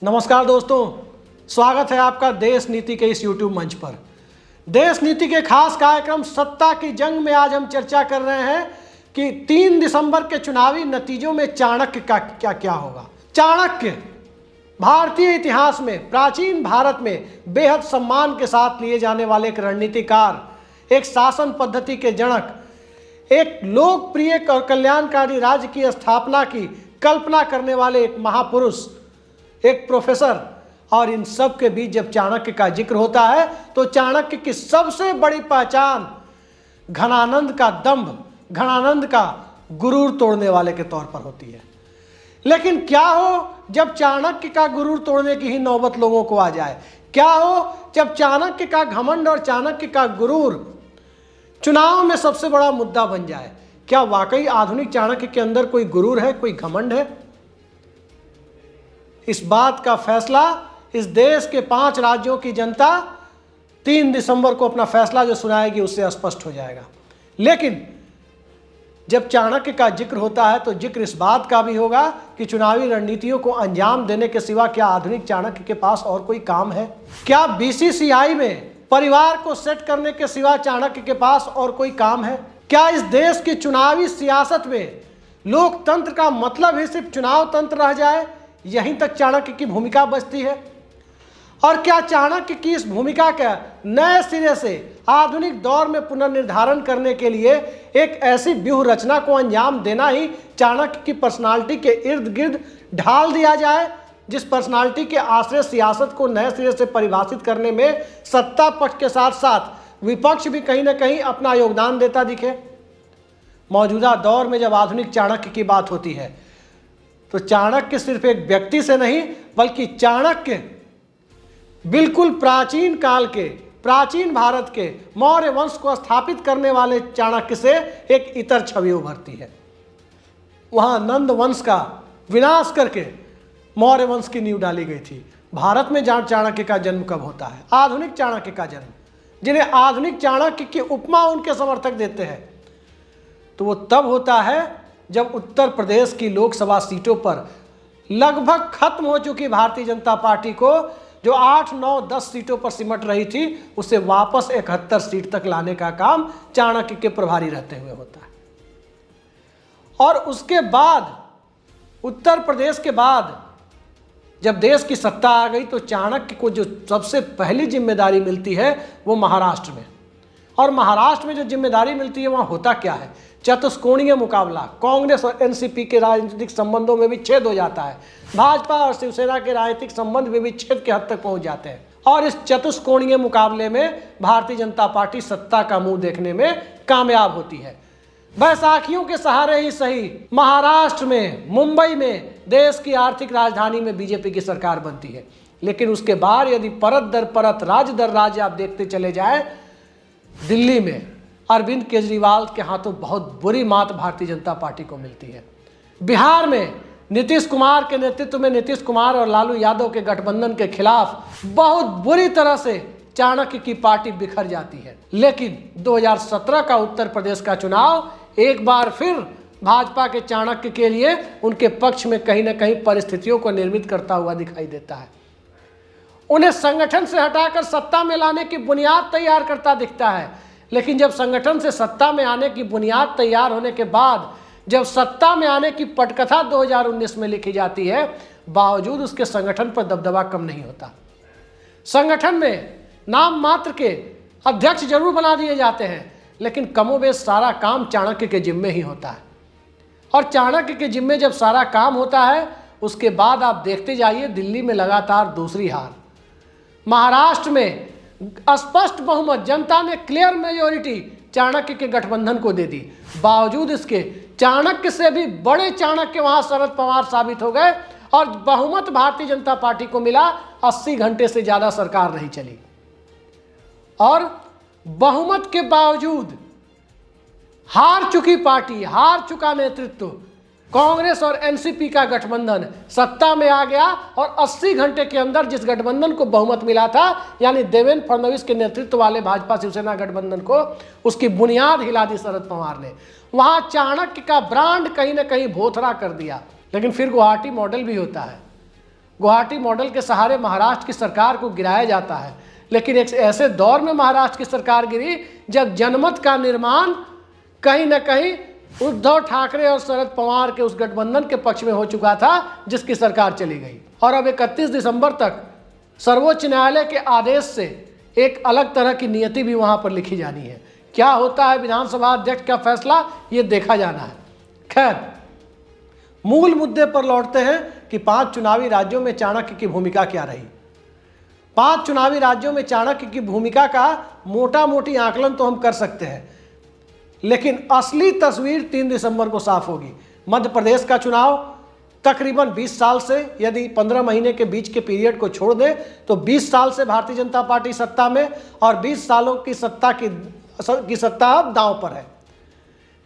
नमस्कार दोस्तों, स्वागत है आपका देश नीति के इस YouTube मंच पर। देश नीति के खास कार्यक्रम सत्ता की जंग में आज हम चर्चा कर रहे हैं कि 3 दिसंबर के चुनावी नतीजों में चाणक्य का क्या होगा। चाणक्य भारतीय इतिहास में, प्राचीन भारत में बेहद सम्मान के साथ लिए जाने वाले एक रणनीतिकार, एक शासन पद्धति के जनक, एक लोकप्रिय और कल्याणकारी राज्य की स्थापना की कल्पना करने वाले एक महापुरुष, एक प्रोफेसर। और इन सब के बीच जब चाणक्य का जिक्र होता है तो चाणक्य की सबसे बड़ी पहचान घनानंद का दंभ, घनानंद का गुरूर तोड़ने वाले के तौर पर होती है। लेकिन क्या हो जब चाणक्य का गुरूर तोड़ने की ही नौबत लोगों को आ जाए? क्या हो जब चाणक्य का घमंड और चाणक्य का गुरूर चुनाव में सबसे बड़ा मुद्दा बन जाए? क्या वाकई आधुनिक चाणक्य के अंदर कोई गुरूर है, कोई घमंड है? इस बात का फैसला इस देश के 5 राज्यों की जनता 3 दिसंबर को अपना फैसला जो सुनाएगी उससे स्पष्ट हो जाएगा। लेकिन जब चाणक्य का जिक्र होता है तो जिक्र इस बात का भी होगा कि चुनावी रणनीतियों को अंजाम देने के सिवा क्या आधुनिक चाणक्य के पास और कोई काम है? क्या बीसीसीआई में परिवार को सेट करने के सिवा चाणक्य के पास और कोई काम है? क्या इस देश की चुनावी सियासत में लोकतंत्र का मतलब ही सिर्फ चुनाव तंत्र रह जाए, यहीं तक चाणक्य की भूमिका बचती है? और क्या चाणक्य की इस भूमिका का नए सिरे से आधुनिक दौर में पुनर्निर्धारण करने के लिए एक ऐसी व्यूह रचना को अंजाम देना ही चाणक्य की पर्सनालिटी के इर्द गिर्द ढाल दिया जाए, जिस पर्सनालिटी के आश्रय सियासत को नए सिरे से परिभाषित करने में सत्ता पक्ष के साथ साथ विपक्ष भी कहीं ना कहीं अपना योगदान देता दिखे? मौजूदा दौर में जब आधुनिक चाणक्य की बात होती है तो चाणक्य सिर्फ एक व्यक्ति से नहीं, बल्कि चाणक्य बिल्कुल प्राचीन काल के, प्राचीन भारत के मौर्य वंश को स्थापित करने वाले चाणक्य से एक इतर छवि उभरती है। वहां नंद वंश का विनाश करके मौर्य वंश की नींव डाली गई थी। भारत में चाणक्य का जन्म कब होता है? आधुनिक चाणक्य का जन्म, जिन्हें आधुनिक चाणक्य की उपमा उनके समर्थक देते हैं, तो वो तब होता है जब उत्तर प्रदेश की लोकसभा सीटों पर लगभग खत्म हो चुकी भारतीय जनता पार्टी को, जो 8, 9, 10 सीटों पर सिमट रही थी, उसे वापस 71 सीट तक लाने का काम चाणक्य के प्रभारी रहते हुए होता है। और उसके बाद उत्तर प्रदेश के बाद जब देश की सत्ता आ गई तो चाणक्य को जो सबसे पहली जिम्मेदारी मिलती है वो महाराष्ट्र में। और महाराष्ट्र में जो जिम्मेदारी मिलती है वहाँ होता क्या है? चतुष्कोणीय मुकाबला। कांग्रेस और एनसीपी के राजनीतिक संबंधों में विच्छेद हो जाता है। भाजपा और शिवसेना के राजनीतिक संबंध भी विच्छेद के हद तक पहुंच जाते हैं। और इस चतुष्कोणीय मुकाबले में भारतीय जनता पार्टी सत्ता का मुंह देखने में कामयाब होती है। बैसाखियों के सहारे ही सही, महाराष्ट्र में, मुंबई में, देश की आर्थिक राजधानी में बीजेपी की सरकार बनती है। लेकिन उसके बाद यदि परत दर परत, राज्य दर राज्य आप देखते चले जाए, दिल्ली में अरविंद केजरीवाल के हाथों बहुत बुरी मात भारतीय जनता पार्टी को मिलती है। बिहार में नीतीश कुमार के नेतृत्व में नीतीश कुमार और लालू यादव के गठबंधन के खिलाफ बहुत बुरी तरह से चाणक्य की पार्टी बिखर जाती है। लेकिन 2017 का उत्तर प्रदेश का चुनाव एक बार फिर भाजपा के चाणक्य के लिए उनके पक्ष में कहीं ना कहीं परिस्थितियों को निर्मित करता हुआ दिखाई देता है। उन्हें संगठन से हटाकर सत्ता में लाने की बुनियाद तैयार करता दिखता है। लेकिन जब संगठन से सत्ता में आने की बुनियाद तैयार होने के बाद जब सत्ता में आने की पटकथा 2019 में लिखी जाती है, बावजूद उसके संगठन पर दबदबा कम नहीं होता। संगठन में नाम मात्र के अध्यक्ष जरूर बना दिए जाते हैं, लेकिन कमोबेश सारा काम चाणक्य के जिम्मे ही होता है। और चाणक्य के जिम्मे जब सारा काम होता है, उसके बाद आप देखते जाइए दिल्ली में लगातार दूसरी हार, महाराष्ट्र में स्पष्ट बहुमत, जनता ने क्लियर मेजोरिटी चाणक्य के गठबंधन को दे दी। बावजूद इसके चाणक्य से भी बड़े चाणक्य वहां शरद पवार साबित हो गए और बहुमत भारतीय जनता पार्टी को मिला। 80 घंटे से ज्यादा सरकार नहीं चली और बहुमत के बावजूद हार चुकी पार्टी, हार चुका नेतृत्व, कांग्रेस और एनसीपी का गठबंधन सत्ता में आ गया और 80 घंटे के अंदर जिस गठबंधन को बहुमत मिला था, यानी देवेंद्र फडणवीस के नेतृत्व वाले भाजपा शिवसेना गठबंधन को, उसकी बुनियाद हिला दी शरद पवार ने। वहां चाणक्य का ब्रांड कहीं ना कहीं भोथरा कर दिया। लेकिन फिर गुवाहाटी मॉडल भी होता है। गुवाहाटी मॉडल के सहारे महाराष्ट्र की सरकार को गिराया जाता है, लेकिन एक ऐसे दौर में महाराष्ट्र की सरकार गिरी जब जनमत का निर्माण कहीं न कहीं उद्धव ठाकरे और शरद पवार के उस गठबंधन के पक्ष में हो चुका था जिसकी सरकार चली गई। और अब 31 दिसंबर तक सर्वोच्च न्यायालय के आदेश से एक अलग तरह की नियति भी वहां पर लिखी जानी है। क्या होता है विधानसभा अध्यक्ष का फैसला, ये देखा जाना है। खैर, मूल मुद्दे पर लौटते हैं कि 5 चुनावी राज्यों में चाणक्य की भूमिका क्या रही। 5 चुनावी राज्यों में चाणक्य की भूमिका का मोटा मोटी आकलन तो हम कर सकते हैं, लेकिन असली तस्वीर 3 दिसंबर को साफ होगी। मध्य प्रदेश का चुनाव तकरीबन 20 साल से, यदि 15 महीने के बीच के पीरियड को छोड़ दें तो 20 साल से भारतीय जनता पार्टी सत्ता में, और 20 सालों की सत्ता अब दांव पर है।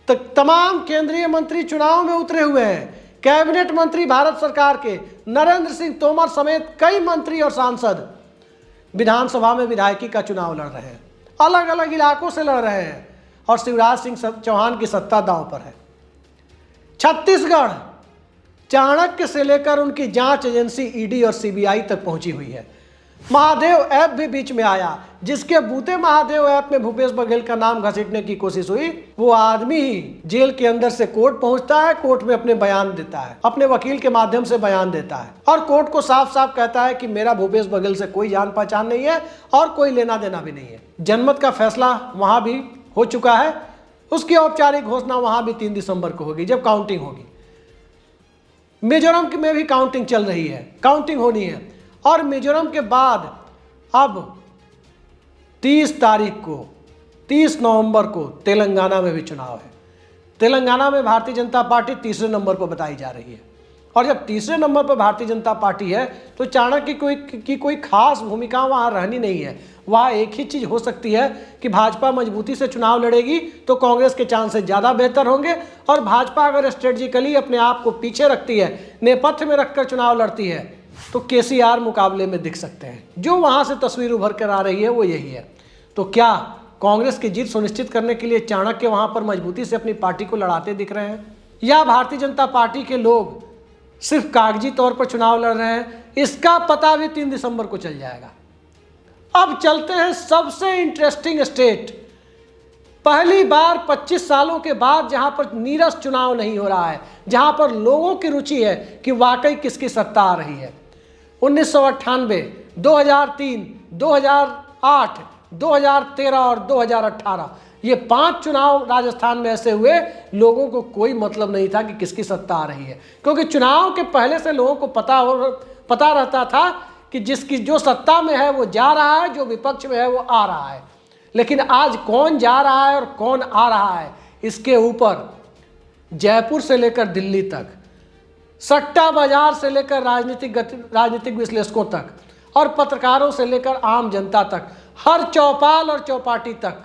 तो तमाम केंद्रीय मंत्री चुनाव में उतरे हुए हैं। कैबिनेट मंत्री भारत सरकार के नरेंद्र सिंह तोमर समेत कई मंत्री और सांसद विधानसभा में विधायकी का चुनाव लड़ रहे हैं, अलग अलग इलाकों से लड़ रहे हैं, और शिवराज सिंह चौहान की सत्ता दांव पर है। छत्तीसगढ़ चाणक्य से लेकर उनकी जांच एजेंसी ईडी और सीबीआई तक पहुंची हुई है। महादेव ऐप भी बीच में आया, जिसके बूते महादेव ऐप में भूपेश बघेल का नाम घसीटने की कोशिश हुई। वो आदमी ही जेल के अंदर से कोर्ट पहुंचता है, कोर्ट में अपने बयान देता है, अपने वकील के माध्यम से बयान देता है, और कोर्ट को साफ साफ कहता है कि मेरा भूपेश बघेल से कोई जान पहचान नहीं है और कोई लेना देना भी नहीं है। जनमत का फैसला वहां भी हो चुका है, उसकी औपचारिक घोषणा वहां भी 3 दिसंबर को होगी, जब काउंटिंग होगी। मिजोरम में भी काउंटिंग चल रही है, काउंटिंग होनी है। और मिजोरम के बाद अब 30 तारीख को, 30 नवंबर को तेलंगाना में भी चुनाव है। तेलंगाना में भारतीय जनता पार्टी तीसरे नंबर पर बताई जा रही है, और जब तीसरे नंबर पर भारतीय जनता पार्टी है तो चाणक्य की कोई खास भूमिका वहाँ रहनी नहीं है। वहाँ एक ही चीज़ हो सकती है कि भाजपा मजबूती से चुनाव लड़ेगी तो कांग्रेस के चांसेस ज़्यादा बेहतर होंगे, और भाजपा अगर स्ट्रेटजिकली अपने आप को पीछे रखती है, नेपथ्य में रखकर चुनाव लड़ती है, तो केसीआर मुकाबले में दिख सकते हैं। जो वहाँ से तस्वीर उभर कर आ रही है वो यही है। तो क्या कांग्रेस की जीत सुनिश्चित करने के लिए चाणक्य वहाँ पर मजबूती से अपनी पार्टी को लड़ाते दिख रहे हैं, या भारतीय जनता पार्टी के लोग सिर्फ कागजी तौर पर चुनाव लड़ रहे हैं, इसका पता भी 3 दिसंबर को चल जाएगा। अब चलते हैं सबसे इंटरेस्टिंग स्टेट, पहली बार 25 सालों के बाद जहां पर नीरस चुनाव नहीं हो रहा है, जहां पर लोगों की रुचि है कि वाकई किसकी सत्ता आ रही है। 1998, 2003, 2008, 2013 और 2018, ये 5 चुनाव राजस्थान में ऐसे हुए, लोगों को कोई मतलब नहीं था कि किसकी सत्ता आ रही है, क्योंकि चुनाव के पहले से लोगों को पता रहता था कि जो सत्ता में है वो जा रहा है, जो विपक्ष में है वो आ रहा है। लेकिन आज कौन जा रहा है और कौन आ रहा है, इसके ऊपर जयपुर से लेकर दिल्ली तक, सट्टा बाजार से लेकर राजनीतिक विश्लेषकों तक, और पत्रकारों से लेकर आम जनता तक, हर चौपाल और चौपाटी तक,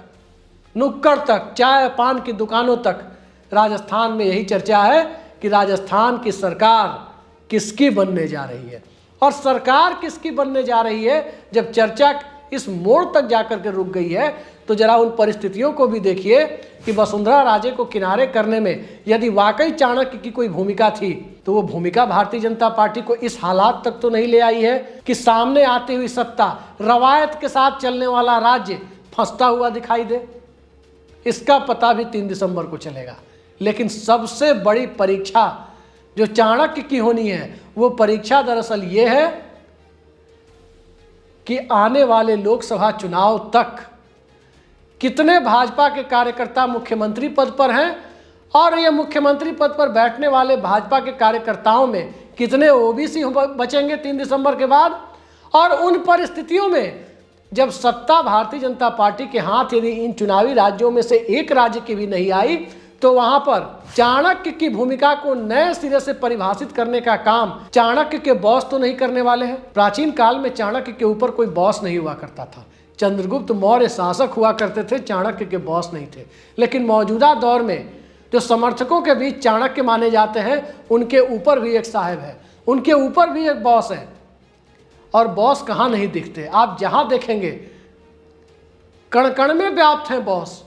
नुक्कड़ तक, चाय पान की दुकानों तक, राजस्थान में यही चर्चा है कि राजस्थान की सरकार किसकी बनने जा रही है। और सरकार किसकी बनने जा रही है, जब चर्चा इस मोड़ तक जाकर के रुक गई है, तो जरा उन परिस्थितियों को भी देखिए कि वसुंधरा राजे को किनारे करने में यदि वाकई चाणक्य की कोई भूमिका थी, तो वो भूमिका भारतीय जनता पार्टी को इस हालात तक तो नहीं ले आई है कि सामने आती हुई सत्ता, रवायत के साथ चलने वाला राज्य फंसता हुआ दिखाई दे। इसका पता भी 3 दिसंबर को चलेगा। लेकिन सबसे बड़ी परीक्षा जो चाणक्य की होनी है, वो परीक्षा दरअसल ये है कि आने वाले लोकसभा चुनाव तक कितने भाजपा के कार्यकर्ता मुख्यमंत्री पद पर हैं, और ये मुख्यमंत्री पद पर बैठने वाले भाजपा के कार्यकर्ताओं में कितने ओबीसी बचेंगे 3 दिसंबर के बाद। और उन परिस्थितियों में जब सत्ता भारतीय जनता पार्टी के हाथ यदि इन चुनावी राज्यों में से एक राज्य की भी नहीं आई, तो वहां पर चाणक्य की भूमिका को नए सिरे से परिभाषित करने का काम चाणक्य के बॉस तो नहीं करने वाले हैं। प्राचीन काल में चाणक्य के ऊपर कोई बॉस नहीं हुआ करता था। चंद्रगुप्त मौर्य शासक हुआ करते थे, चाणक्य के बॉस नहीं थे। लेकिन मौजूदा दौर में जो समर्थकों के बीच चाणक्य माने जाते हैं, उनके ऊपर भी एक साहब है, उनके ऊपर भी एक बॉस है। और बॉस कहाँ नहीं दिखते, आप जहां देखेंगे कण कण में व्याप्त हैं बॉस।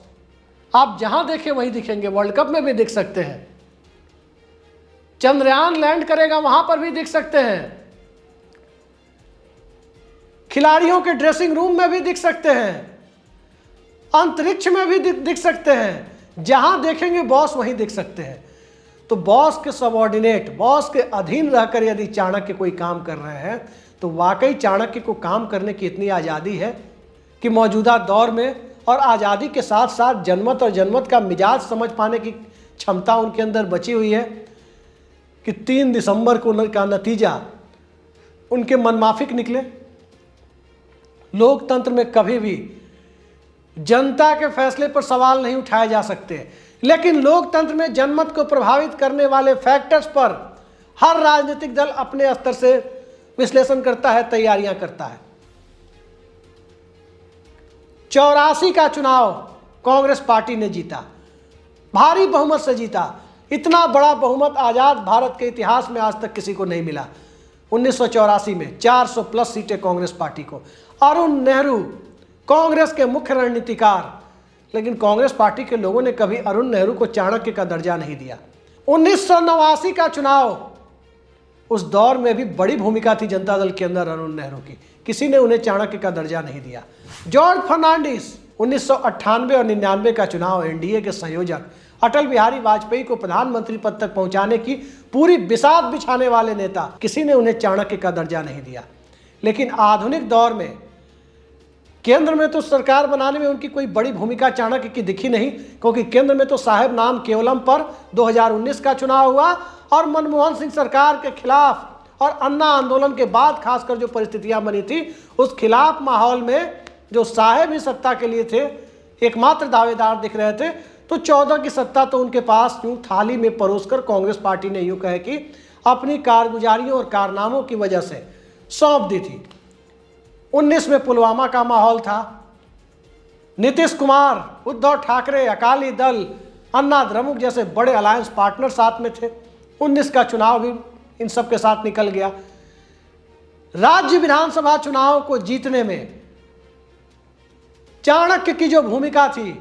आप जहां देखें वहीं दिखेंगे, वर्ल्ड कप में भी दिख सकते हैं, चंद्रयान लैंड करेगा वहां पर भी दिख सकते हैं, खिलाड़ियों के ड्रेसिंग रूम में भी दिख सकते हैं, अंतरिक्ष में भी दिख सकते हैं। जहां देखेंगे बॉस वहीं दिख सकते हैं। तो बॉस के सबऑर्डिनेट, बॉस के अधीन रहकर यदि चाणक्य कोई काम कर रहे हैं तो वाकई चाणक्य को काम करने की इतनी आज़ादी है कि मौजूदा दौर में, और आज़ादी के साथ साथ जनमत और जनमत का मिजाज समझ पाने की क्षमता उनके अंदर बची हुई है कि 3 दिसंबर को का नतीजा उनके मनमाफिक निकले। लोकतंत्र में कभी भी जनता के फैसले पर सवाल नहीं उठाए जा सकते, लेकिन लोकतंत्र में जनमत को प्रभावित करने वाले फैक्टर्स पर हर राजनीतिक दल अपने स्तर से विश्लेषण करता है, तैयारियां करता है। 84 का चुनाव कांग्रेस पार्टी ने जीता, भारी बहुमत से जीता। इतना बड़ा बहुमत आजाद भारत के इतिहास में आज तक किसी को नहीं मिला। 1984 में 400 प्लस सीटें कांग्रेस पार्टी को। अरुण नेहरू कांग्रेस के मुख्य रणनीतिकार, लेकिन कांग्रेस पार्टी के लोगों ने कभी अरुण नेहरू को चाणक्य का दर्जा नहीं दिया। 1989 का चुनाव, उस दौर में भी बड़ी भूमिका थी जनता दल के अंदर अरुण नेहरू की, किसी ने उन्हें चाणक्य का दर्जा नहीं दिया। जॉर्ज फर्नांडिस 1998 और 99 का चुनाव, एनडीए के संयोजक, अटल बिहारी वाजपेयी को प्रधानमंत्री पद तक पहुंचाने की पूरी बिसात बिछाने वाले नेता, किसी ने उन्हें चाणक्य का दर्जा नहीं दिया। लेकिन आधुनिक दौर में केंद्र में तो सरकार बनाने में उनकी कोई बड़ी भूमिका चाणक्य की दिखी नहीं, क्योंकि केंद्र में तो साहेब नाम केवलम पर 2019 का चुनाव हुआ और मनमोहन सिंह सरकार के खिलाफ और अन्ना आंदोलन के बाद खासकर जो परिस्थितियां बनी थी, उस खिलाफ माहौल में जो साहेब ही सत्ता के लिए थे, एकमात्र दावेदार दिख रहे थे, तो 14 की सत्ता तो उनके पास यूं थाली में परोसकर कांग्रेस पार्टी ने यूं कहे कि अपनी कारगुजारियों और कारनामों की वजह से सौंप दी थी। 19 में पुलवामा का माहौल था, नीतीश कुमार, उद्धव ठाकरे, अकाली दल, अन्ना द्रमुक जैसे बड़े अलायंस पार्टनर साथ में थे। 19 का चुनाव भी इन सब के साथ निकल गया। राज्य विधानसभा चुनाव को जीतने में चाणक्य की जो भूमिका थी,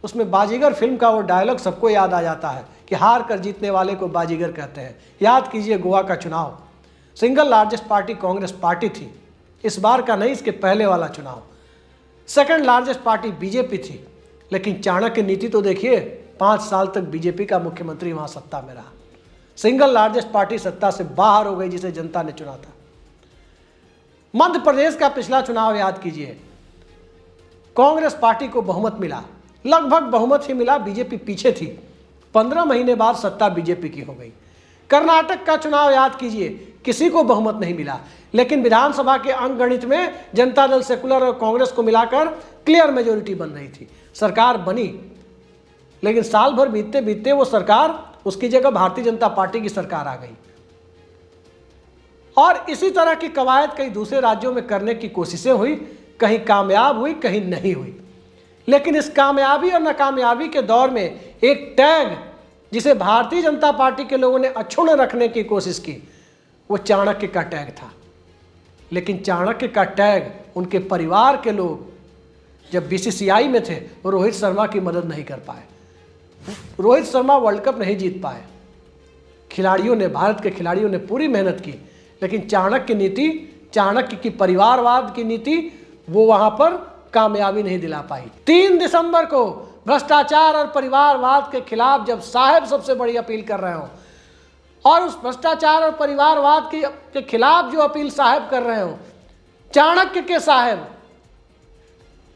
उसमें बाजीगर फिल्म का वो डायलॉग सबको याद आ जाता है कि हार कर जीतने वाले को बाजीगर कहते हैं। याद कीजिए गोवा का चुनाव, single largest party Congress party थी, इस बार का नहीं, इसके पहले वाला चुनाव। सेकंड लार्जेस्ट पार्टी बीजेपी थी, लेकिन चाणक्य नीति तो देखिए, 5 साल तक बीजेपी का मुख्यमंत्री वहां सत्ता में रहा। सिंगल लार्जेस्ट पार्टी सत्ता से बाहर हो गई, जिसे जनता ने चुना था। मध्य प्रदेश का पिछला चुनाव याद कीजिए, कांग्रेस पार्टी को बहुमत मिला, लगभग बहुमत ही मिला, बीजेपी पीछे थी। 15 महीने बाद सत्ता बीजेपी की हो गई। कर्नाटक का चुनाव याद कीजिए, किसी को बहुमत नहीं मिला, लेकिन विधानसभा के अंकगणित में जनता दल, सेकुलर और कांग्रेस को मिलाकर क्लियर मेजोरिटी बन रही थी, सरकार बनी। लेकिन साल भर बीतते बीतते वो सरकार, उसकी जगह भारतीय जनता पार्टी की सरकार आ गई। और इसी तरह की कवायद कई दूसरे राज्यों में करने की कोशिशें हुई, कहीं कामयाब हुई, कहीं नहीं हुई। लेकिन इस कामयाबी और नाकामयाबी के दौर में एक टैग जिसे भारतीय जनता पार्टी के लोगों ने अक्षुण्ण रखने की कोशिश की, वो चाणक्य का टैग था। लेकिन चाणक्य का टैग उनके परिवार के लोग जब बीसीसीआई में थे, वो रोहित शर्मा की मदद नहीं कर पाए। रोहित शर्मा वर्ल्ड कप नहीं जीत पाए। खिलाड़ियों ने, भारत के खिलाड़ियों ने पूरी मेहनत की, लेकिन चाणक्य नीति, चाणक्य की परिवारवाद की नीति, वो वहां पर कामयाबी नहीं दिला पाई। 3 दिसंबर को भ्रष्टाचार और परिवारवाद के खिलाफ जब साहब सबसे बड़ी अपील कर रहे हो, और उस भ्रष्टाचार और परिवारवाद के खिलाफ जो अपील साहब कर रहे हो, चाणक्य के साहब,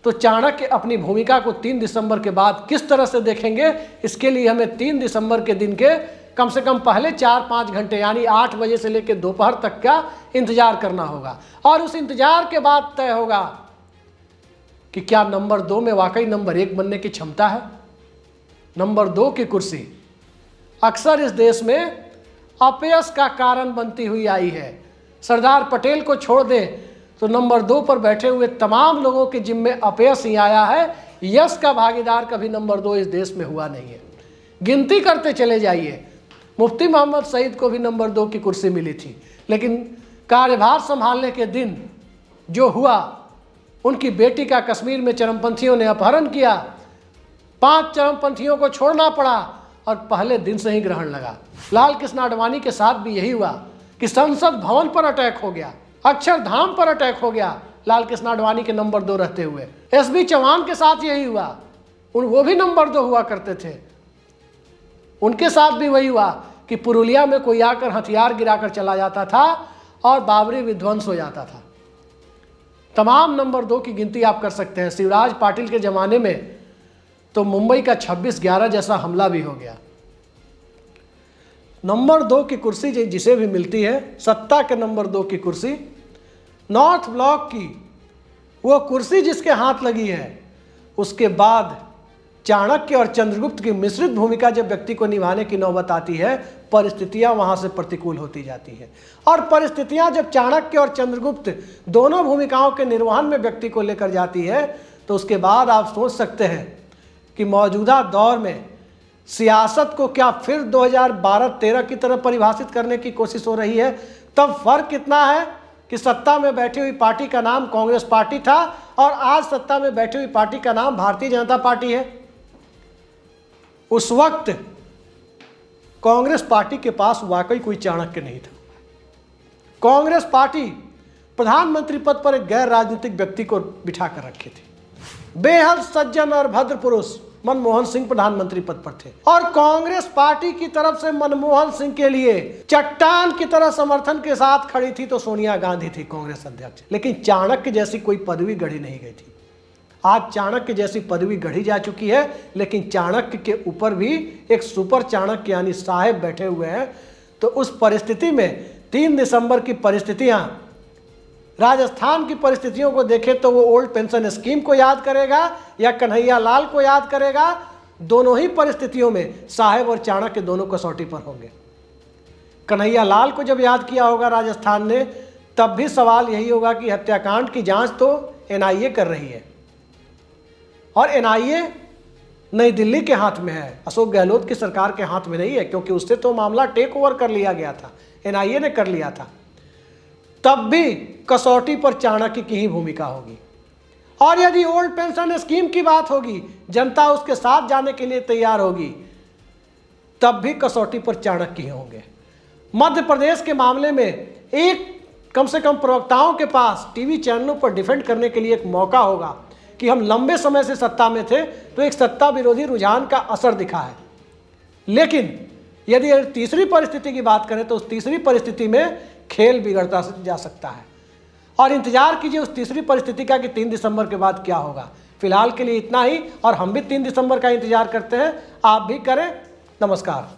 तो चाणक्य अपनी भूमिका को 3 दिसंबर के बाद किस तरह से देखेंगे, इसके लिए हमें 3 दिसंबर के दिन के कम से कम पहले 4-5 घंटे यानी 8 बजे से लेकर दोपहर तक का इंतजार करना होगा। और उस इंतजार के बाद तय होगा कि क्या नंबर 2 में वाकई नंबर 1 बनने की क्षमता है। नंबर 2 की कुर्सी अक्सर इस देश में अपयश का कारण बनती हुई आई है। सरदार पटेल को छोड़ दें तो नंबर 2 पर बैठे हुए तमाम लोगों के जिम्मे अपयश ही आया है। यश का भागीदार कभी नंबर 2 इस देश में हुआ नहीं है। गिनती करते चले जाइए, मुफ्ती मोहम्मद सईद को भी नंबर 2 की कुर्सी मिली थी, लेकिन कार्यभार संभालने के दिन जो हुआ, उनकी बेटी का कश्मीर में चरमपंथियों ने अपहरण किया, 5 चरमपंथियों को छोड़ना पड़ा और पहले दिन से ही ग्रहण लगा। लाल कृष्ण आडवाणी के साथ भी यही हुआ कि संसद भवन पर अटैक हो गया, अक्षरधाम पर अटैक हो गया, लाल कृष्ण आडवाणी के नंबर 2 रहते हुए। एसबी चौहान के साथ यही हुआ, वो भी नंबर 2 हुआ करते थे, उनके साथ भी वही हुआ कि पुरुलिया में कोई आकर हथियार गिराकर चला जाता था और बाबरी विध्वंस हो जाता था। तमाम नंबर 2 की गिनती आप कर सकते हैं। शिवराज पाटिल के ज़माने में तो मुंबई का 26/11 जैसा हमला भी हो गया। नंबर 2 की कुर्सी जिसे भी मिलती है, सत्ता के नंबर 2 की कुर्सी, नॉर्थ ब्लॉक की वो कुर्सी जिसके हाथ लगी है, उसके बाद चाणक्य और चंद्रगुप्त की मिश्रित भूमिका जब व्यक्ति को निभाने की नौबत आती है, परिस्थितियां वहां से प्रतिकूल होती जाती हैं। और परिस्थितियां जब चाणक्य और चंद्रगुप्त दोनों भूमिकाओं के निर्वहन में व्यक्ति को लेकर जाती है, तो उसके बाद आप सोच सकते हैं कि मौजूदा दौर में सियासत को क्या फिर 2012-13 की तरफ परिभाषित करने की कोशिश हो रही है। तब फर्क इतना है कि सत्ता में बैठी हुई पार्टी का नाम कांग्रेस पार्टी था और आज सत्ता में बैठी हुई पार्टी का नाम भारतीय जनता पार्टी है। उस वक्त कांग्रेस पार्टी के पास वाकई कोई चाणक्य नहीं था। कांग्रेस पार्टी प्रधानमंत्री पद पर एक गैर राजनीतिक व्यक्ति को बिठा कर रखी थी। बेहद सज्जन और भद्र पुरुष मनमोहन सिंह प्रधानमंत्री पद पर थे और कांग्रेस पार्टी की तरफ से मनमोहन सिंह के लिए चट्टान की तरह समर्थन के साथ खड़ी थी तो सोनिया गांधी थी कांग्रेस अध्यक्ष। लेकिन चाणक्य जैसी कोई पदवी गढ़ी नहीं गई थी। आज चाणक्य जैसी पदवी गढ़ी जा चुकी है, लेकिन चाणक्य के ऊपर भी एक सुपर चाणक्य यानी साहेब बैठे हुए हैं। तो उस परिस्थिति में 3 दिसंबर की परिस्थितियां, राजस्थान की परिस्थितियों को देखें तो वो ओल्ड पेंशन स्कीम को याद करेगा या कन्हैया लाल को याद करेगा। दोनों ही परिस्थितियों में साहेब और चाणक्य दोनों कसौटी पर होंगे। कन्हैया लाल को जब याद किया होगा राजस्थान ने, तब भी सवाल यही होगा कि हत्याकांड की जांच तो एनआईए कर रही है और एनआईए नई दिल्ली के हाथ में है, अशोक गहलोत की सरकार के हाथ में नहीं है, क्योंकि उससे तो मामला टेक ओवर कर लिया गया था, एनआईए ने कर लिया था। तब भी कसौटी पर चाणक्य की ही भूमिका होगी। और यदि ओल्ड पेंशन स्कीम की बात होगी, जनता उसके साथ जाने के लिए तैयार होगी, तब भी कसौटी पर चाणक्य ही होंगे। मध्य प्रदेश के मामले में एक कम से कम प्रवक्ताओं के पास टीवी चैनलों पर डिफेंड करने के लिए एक मौका होगा कि हम लंबे समय से सत्ता में थे तो एक सत्ता विरोधी रुझान का असर दिखा है। लेकिन यदि तीसरी परिस्थिति की बात करें तो उस तीसरी परिस्थिति में खेल बिगड़ता जा सकता है। और इंतजार कीजिए उस तीसरी परिस्थिति का कि 3 दिसंबर के बाद क्या होगा। फिलहाल के लिए इतना ही, और हम भी 3 दिसंबर का इंतजार करते हैं, आप भी करें। नमस्कार।